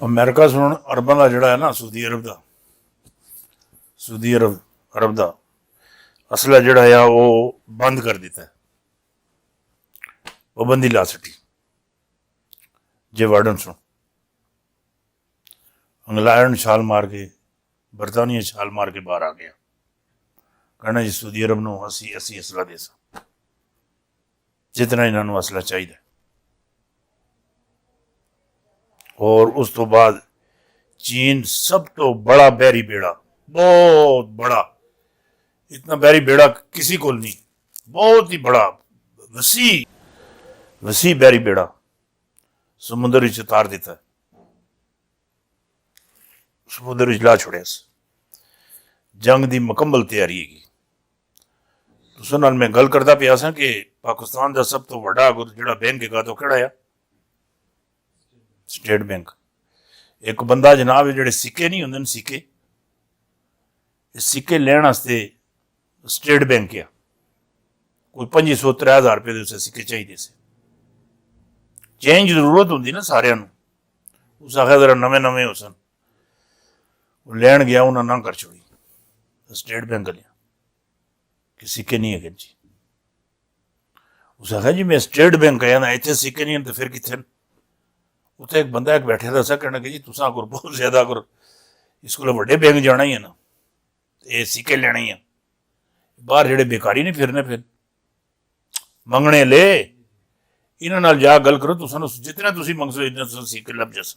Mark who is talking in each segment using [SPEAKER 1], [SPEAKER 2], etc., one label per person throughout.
[SPEAKER 1] America ਸੁਣ ਅਰਬਾਂ ਦਾ ਜਿਹੜਾ ਹੈ ਨਾ ਸਊਦੀ ਅਰਬ ਦਾ ਅਸਲਾ ਜਿਹੜਾ ਆ ਉਹ ਬੰਦ ਕਰ ਦਿੱਤਾ, ਪਾਬੰਦੀ ਲਾ ਸਟੀ। ਜੇ ਵਾਰਡਨ ਸੁਣ ਇੰਗਲੈਂਡ ਛਾਲ ਮਾਰ ਕੇ, ਬਰਤਾਨੀਆ ਛਾਲ ਮਾਰ ਕੇ ਬਾਹਰ ਆ ਗਿਆ, कहना जी सऊदी अरब ਨੂੰ ਅਸੀਂ ਅਸਲਾ ਦੇ ਸਾਂ ਜਿਤਨਾ ਇਹਨਾਂ ਨੂੰ ਅਸਲਾ ਚਾਹੀਦਾ। और उस तो बाद चीन सब तो बड़ा बैरी बेड़ा, बहुत बड़ा, इतना बैरी बेड़ा किसी को नहीं, बहुत ही बड़ा वसी बैरी बेड़ा समुद्र विच उतार दिता, समुद्र विच ला छोड़िया। जंग की मुकम्मल तैयारी है। तुसां नाल मैं गल करदा पिया सां कि पाकिस्तान का सब तो वड्डा जिहड़ा बैंक हैगा तो किहड़ा आ? State bank. एक बंदा जनाब जिहड़े सिक्के नहीं होंदे सिक्के, सिक्के लैण वास्ते स्टेट बैंक आ, कोई 2500-3000 रुपये के उसे सिक्के चाहिए से। चेंज जरूरत होंदी ना सारिਆਂ ਨੂੰ, उस आखिया जरा नवे हो सन, लैण गया उन्हें ना कर छोड़ी स्टेट बैंक वाले कि सिक्के नहीं है जी। उस आखिया जी मैं स्टेट बैंक आया ना, इतने सिक्के नहीं तो फिर कितने? उत्थे एक बंदा एक बैठे था, कहना कि जी तुसा अगर बहुत ज्यादा अगर इस को वड्डे बैंक जाना ही है ना, ये सिक्के लेने ही है, बाहर जेडे बेकारी नहीं फिरने, फिर मंगने ले इन्हां नाल जा गल करो, तुसां जितना तुसीं मंगसो इन्ना तुसां सिक्के लभ जस।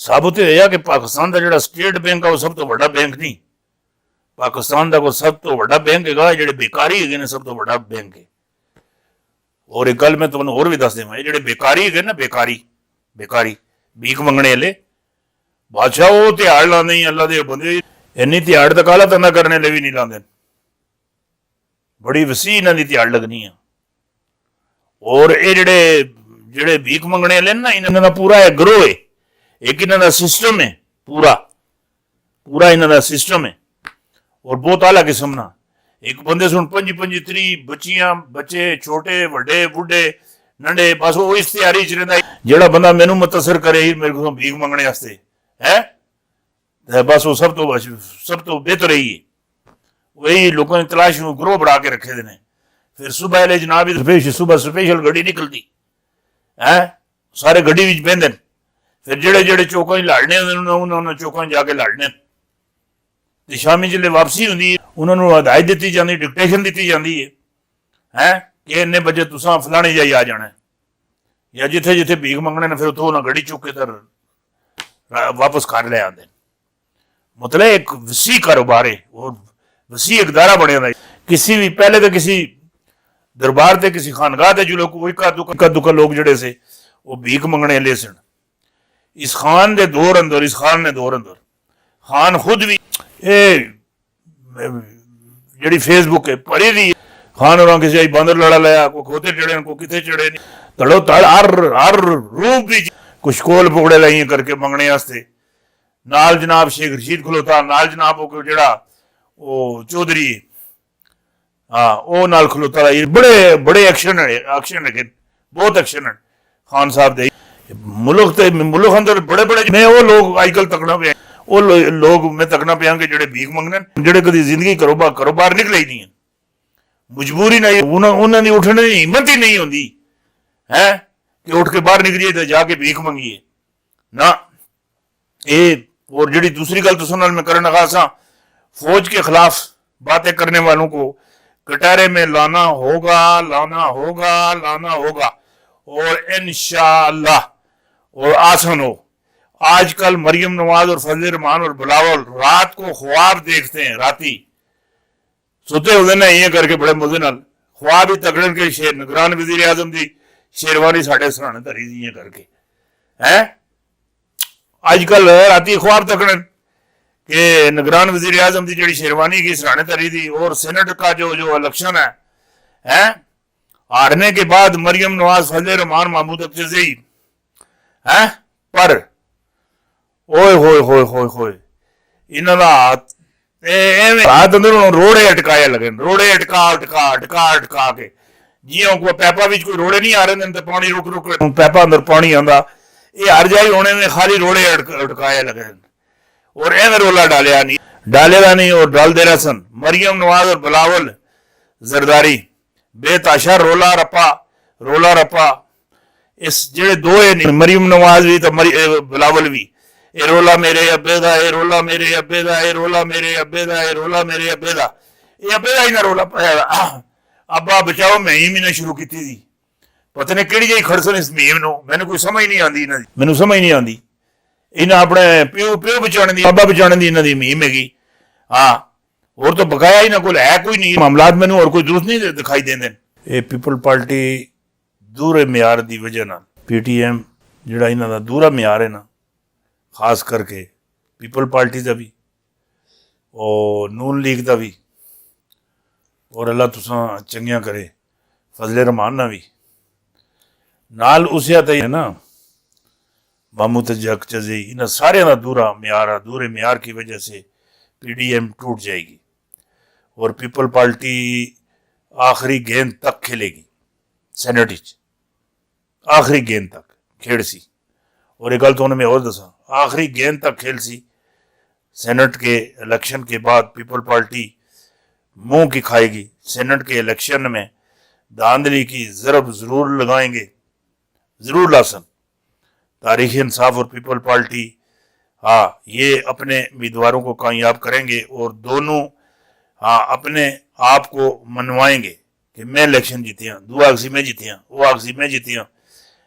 [SPEAKER 1] साबुत होया कि पाकिस्तान का जिहड़ा स्टेट बैंक है वो सब तो वड्डा बैंक नहीं, पाकिस्तान का कोई सब तो वड्डा बैंक हैगा जिहड़े बेकारी हैगे ने, सब तो वड्डा बैंक है। और एक गल मैं तुहानूं होर भी दस देवां, जिहड़े बेकारी है ना, बेकारी भीख मंगने वाले बादशाह, वो तिहाड़ लाते ही अल्लाह के बंदे, इन्नी तिहाड़ तो काला धंधा करने लिए भी नहीं लाते, बड़ी वसी इन्हां दी तिहाड़ लगनी है। और ये जिहड़े भीख मंगने वाले ना, इन्हां दा पूरा एक ग्रोह है, एक इन्हां दा सिस्टम है, पूरा इन्हां दा सिस्टम है, और बहुत आला किस्म ना। एक बंदे सुन 25-30 बच्चियां बच्चे छोटे वड्डे बुढ़े नंढे, बस वो इस तैयारी च रहिंदा, जेड़ा बंदा मैनू मुतासर करे मेरे को भीख मंगने वास्ते है, बस वो सब तो बेहतर ही है। वही लोगों ने तलाश ग्रोह बढ़ा के रखे देने। फिर सुबह ले जनाब सुबह स्पेशल गड्डी निकलती है, सारे गड्डी विच बहिंदे, फिर जेड़े चौकों लड़ने उन्होंने चौकों जाके लड़ने, तो शामी जिले वापसी होंगी उन्होंने हदायत दी जाती, डिक्टेशन दी जाती है कि इन्ने बजे तुसां फलाने जाई आ जाना है, या जिथे जिथे भीख मंगने ने फिर उतो उन्हें गड्डी चुक के वापस घर ले आते। मतलब एक वसी कारोबार है और वसी इकदारा बने हुआ है। किसी भी पहले तो किसी दरबार से किसी खानगाह से जो लोग इक्का दुक्का लोग जड़े से वो भीख मंगने ले सन। इस खान के दौर अंदर, इस खान ने दौर अंदर खान खुद भी जी फेसबुक है भरी दी, खान और किसी बंदर लड़ा लाया, कोई खोते चढ़े को कितने चढ़े नहीं, तड़ो तड़ हर रूप भी कुछ कोल पकौड़े लाइए करके मंगने वास्ते। नाल जनाब शेख रशीद खलोता, नाल जनाब वो जड़ा वो चौधरी हाँ वो नाल खलोता रहा। बड़े एक्शन है, बहुत एक्शन है खान साहब दे मुल्क अंदर बड़े मैं वो लोग अजकल तकना पे, वो लोग मैं तकना पिया कि जेडे भीख मंगने, जेडे कभी जिंदगी कारोबार निकले ही नहीं है, मजबूरी नहीं, उन्होंने उठने की हिम्मत ही नहीं होती है कि उठ के बाहर निकलिए तो जाके भीख मंगिए ना। ये और जी दूसरी गल तो सुनने में करने लगा सा, फौज के खिलाफ बातें करने वालों को कटारे में लाना होगा और इंशाअल्लाह और आसान हो। आजकल मरियम नवाज और फजल रहमान और बिलावल रात को ख्वाब देखते हैं, राती सोते हुए ना ये करके बड़े मजे नाल ख्वाब ही तकड़न के शेर निगरान वजीर आजम की शेरवानी साढ़े सराहने धरी दी करके है। आजकल राती ख्वाब तकड़न के निगरान वजीर आजम की जी शेरवानी की सराहने धरी दी, और सेनेट का जो इलेक्शन है हारने के बाद मरियम नवाज फजल रहमान महमूद अफजई है, पर ओए होए इन्हों का हाथ अंदर रोड़े अटकाए लगे, रोड़े अटका के जियां पैपा कोई रोड़े नहीं आ रहे तो पानी रुक पैपा अंदर पानी आंदा, ये हर जाई होने में खाली रोड़े अटकाए लगे और एवं रोला डालेगा नहीं और डाल दे रहा सन। मरियम नवाज और बिलावल जरदारी बेताशा रोला रपा इस जेड़े दो है मरियम नवाज भी तो बिलावल भी ए रोला मेरे अब्बे दा, ए रोला मेरे अब्बे दा, ए रोला मेरे अब्बे दा, ए रोला मेरे अब्बे दा, ये अब्बे दा ही ना रोला पाया अब्बा बचाओ मैं ही ना शुरू की थी पता नहीं केड़ी जी खड़सन इस मुहिम नो मैंने कोई समझ नहीं आती इन्हों मैनू समझ नहीं आती इन्हें अपने प्यो प्यो बचाने की बाबा बचाने की इन्हों मुहिम हैगी। हाँ और तो बकाया ही ना कोई है कोई नहीं मामलात मैनू और कोई दुरुस्त नहीं दिखाई देंगे। ये पीपल पार्टी दूरे म्यार की वजह ना PTM जिहड़ा इन्हां दा दूरा म्यार है ना खास करके पीपल पार्टी का भी और नून लीग का भी और अल्लाह तुसां चंगियां करे फजले रहमान ना भी नाल उसिया तई है ना मामूद जक चजे इन सारे का दूरे म्यार की वजह से PDM टूट जाएगी और पीपल पार्टी आखिरी गेंद तक खेलेगी सेनेट आखिरी गेंद तक खेड़ सी। और एक गल तो उन्हें मैं और दसा आखिरी गेंद तक खेल सी सेनेट के इलेक्शन के बाद पीपल पार्टी मुंह की खाएगी। सेनेट के इलेक्शन में धांधली की जरब जरूर लगाएंगे जरूर लासन तारीख इंसाफ और पीपल पार्टी हाँ ये अपने उम्मीदवारों को कामयाब करेंगे और दोनों हाँ अपने आप को मनवाएंगे कि मैं इलेक्शन जीतिया दो आगसी में जीतिया वो आगसी में जीतिया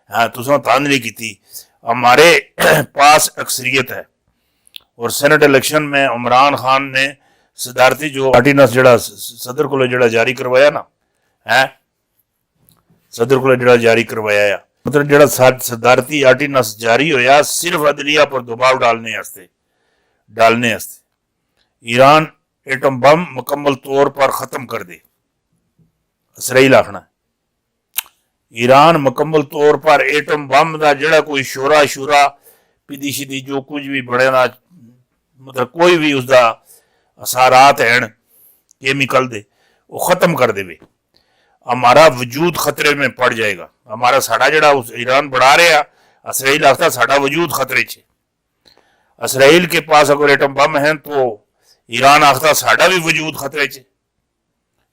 [SPEAKER 1] हाँ तुसा धांधली की थी हमारे पास अक्सरियत है। और सेनेट इलेक्शन में इमरान खान ने सदारती जो आर्डिनेंस जड़ा सदर को जड़ा जारी करवाया ना है सदर को जड़ा जारी करवाया मतलब जड़ा सदारती आर्डिनेंस जारी होया सिर्फ अदलिया पर दबाव डालने ईरान एटम बम मुकम्मल तौर पर खत्म कर दे इसराइल आखना ईरान मुकम्मल तौर पर एटम बम का जड़ा कोई शोरा पिदी शिदी जो कुछ भी बड़े ना मतलब कोई भी उसका असारात हैं केमिकल दे वो खत्म कर दे हमारा वजूद खतरे में पड़ जाएगा। हमारा साड़ा जड़ा उस ईरान बढ़ा रहा इसराइल आखता साड़ा वजूद खतरे च इसराइल के पास अगर एटम बम है तो ईरान आखता साड़ा भी वजूद खतरे च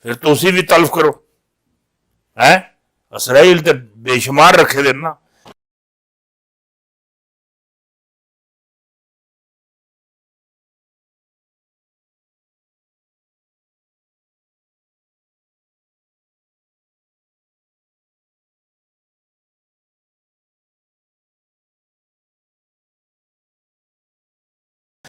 [SPEAKER 1] फिर तो उसी भी तल्फ करो है इसराइल तो बेशुमार रखे देना